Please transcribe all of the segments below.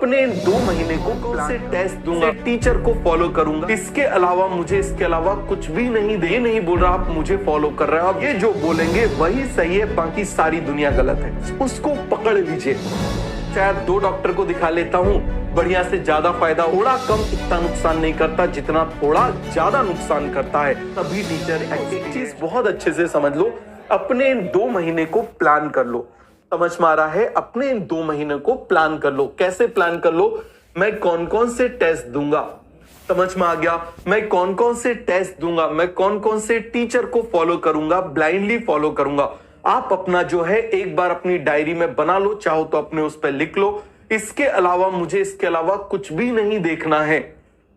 अपने 2 महीने को से टेस्ट दूंगा, टीचर को फॉलो करूंगा, इसके अलावा मुझे इसके अलावा कुछ भी नहीं दे। नहीं बोल रहा आप मुझे फॉलो कर रहे हो, आप ये जो बोलेंगे वही सही है, बाकी सारी दुनिया गलत है, उसको पकड़ लीजिए। शायद 2 डॉक्टर को दिखा लेता हूँ, बढ़िया से ज्यादा फायदा, थोड़ा कम इतना नुकसान नहीं करता जितना थोड़ा ज्यादा नुकसान करता है। सभी टीचर एक चीज बहुत अच्छे से समझ लो, अपने 2 महीने को प्लान कर लो। समझ में आ रहा है? अपने 2 महीने को प्लान कर लो। कैसे प्लान कर लो? मैं कौन कौन से टेस्ट दूंगा, समझ में आ गया? मैं कौन कौन से टेस्ट दूंगा, मैं कौन कौन से टीचर को फॉलो करूंगा, ब्लाइंडली फॉलो करूंगा। आप अपना जो है एक बार अपनी डायरी में बना लो, चाहो तो अपने उस पर लिख लो। इसके अलावा मुझे इसके अलावा कुछ भी नहीं देखना है।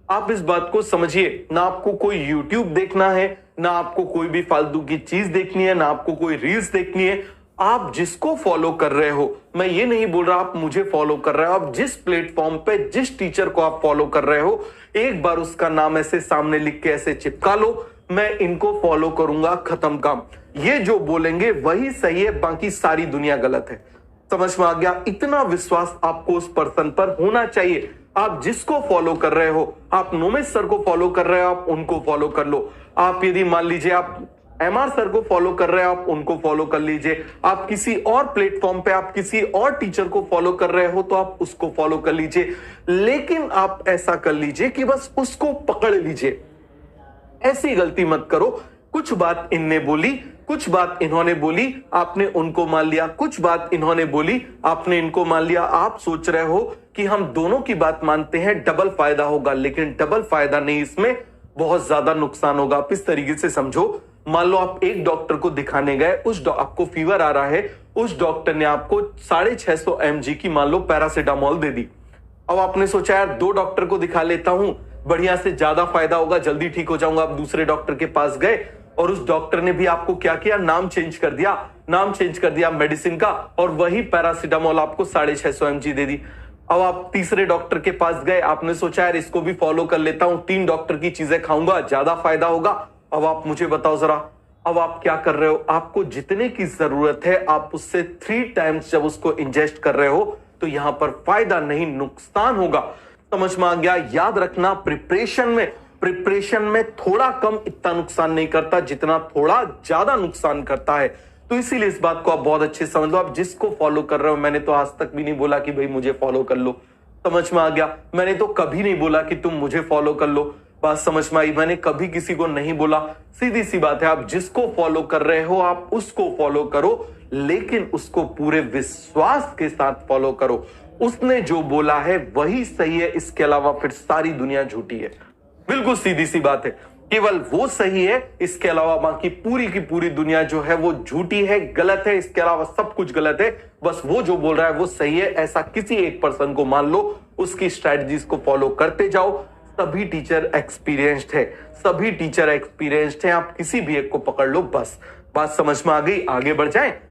आप इस बात को समझिए, ना आपको कोई YouTube देखना है, ना आपको कोई भी फालतू की चीज देखनी है, ना आपको कोई रील्स देखनी है। आप जिसको फॉलो कर रहे हो, मैं ये नहीं बोल रहा आप मुझे फॉलो कर रहे हो, आप जिस प्लेटफॉर्म पे जिस टीचर को आप फॉलो कर रहे हो, एक बार उसका नाम ऐसे सामने लिख के ऐसे चिपका लो, मैं इनको फॉलो करूंगा, खत्म काम। ये जो बोलेंगे वही सही है, बाकी सारी दुनिया गलत है। समझ में आ गया? इतना विश्वास आपको उस पर्सन पर होना चाहिए। आप जिसको फॉलो कर रहे हो, आप नोमेश सर को फॉलो कर रहे हो, आप उनको फॉलो कर लो। आप यदि मान लीजिए आप MR सर को फॉलो कर रहे हो, आप उनको फॉलो कर लीजिए। आप किसी और प्लेटफॉर्म पे आप किसी और टीचर को फॉलो कर रहे हो तो आप उसको फॉलो कर लीजिए, लेकिन आप ऐसा कर लीजिए कि बस उसको पकड़ लीजिए। ऐसी गलती मत करो, कुछ बात इनने बोली, कुछ बात इन्होंने बोली, आपने उनको मान लिया, कुछ बात इन्होंने बोली, आपने इनको मान लिया। आप सोच रहे हो कि हम दोनों की बात मानते हैं, डबल फायदा होगा, लेकिन डबल फायदा नहीं, इसमें बहुत ज्यादा नुकसान होगा। आप इस तरीके से समझो, मान लो आप एक डॉक्टर को दिखाने गए, आपको फीवर आ रहा है, उस डॉक्टर ने आपको 650 mg की मान लो पैरासिटामोल दे दी। अब आपने सोचा यार 2 डॉक्टर को दिखा लेता हूं, बढ़िया से ज्यादा फायदा होगा, जल्दी ठीक हो जाऊंगा। आप दूसरे डॉक्टर के पास गए और उस डॉक्टर ने भी आपको क्या किया, नाम चेंज कर दिया, नाम चेंज कर दिया मेडिसिन का, और वही पैरासिटामोल आपको 650 mg दे दी। अब आप तीसरे डॉक्टर के पास गए, आपने सोचा यार इसको भी फॉलो कर लेता हूं, 3 डॉक्टर की चीजें खाऊंगा, ज्यादा फायदा होगा। अब आप मुझे बताओ जरा, अब आप क्या कर रहे हो? आपको जितने की जरूरत है आप उससे 3 टाइम्स जब उसको इंजेस्ट कर रहे हो, तो यहां पर फायदा नहीं नुकसान होगा। समझ में आ गया? याद रखना, प्रिपरेशन में थोड़ा कम इतना नुकसान नहीं करता जितना थोड़ा ज्यादा नुकसान करता है। तो इसीलिए इस बात को आप बहुत अच्छे से समझ लो। आप जिसको फॉलो कर रहे हो, मैंने तो आज तक भी नहीं बोला कि भाई मुझे फॉलो कर लो, समझ में आ गया? मैंने तो कभी नहीं बोला कि तुम मुझे फॉलो कर लो, बात समझ में आई? मैंने कभी किसी को नहीं बोला। सीधी सी बात है, आप जिसको फॉलो कर रहे हो आप उसको फॉलो करो, लेकिन उसको पूरे विश्वास के साथ फॉलो करो। उसने जो बोला है वही सही है, इसके अलावा फिर सारी दुनिया झूठी है। बिल्कुल सीधी सी बात है, केवल वो सही है, इसके अलावा बाकी पूरी की पूरी दुनिया जो है वो झूठी है, गलत है, इसके अलावा सब कुछ गलत है। बस वो जो बोल रहा है वो सही है, ऐसा किसी एक पर्सन को मान लो, उसकी स्ट्रेटजीज को फॉलो करते जाओ। सभी टीचर एक्सपीरियंस्ड है, सभी टीचर एक्सपीरियंस्ड है, आप किसी भी एक को पकड़ लो, बस। बात समझ में आ गई? आगे बढ़ जाए।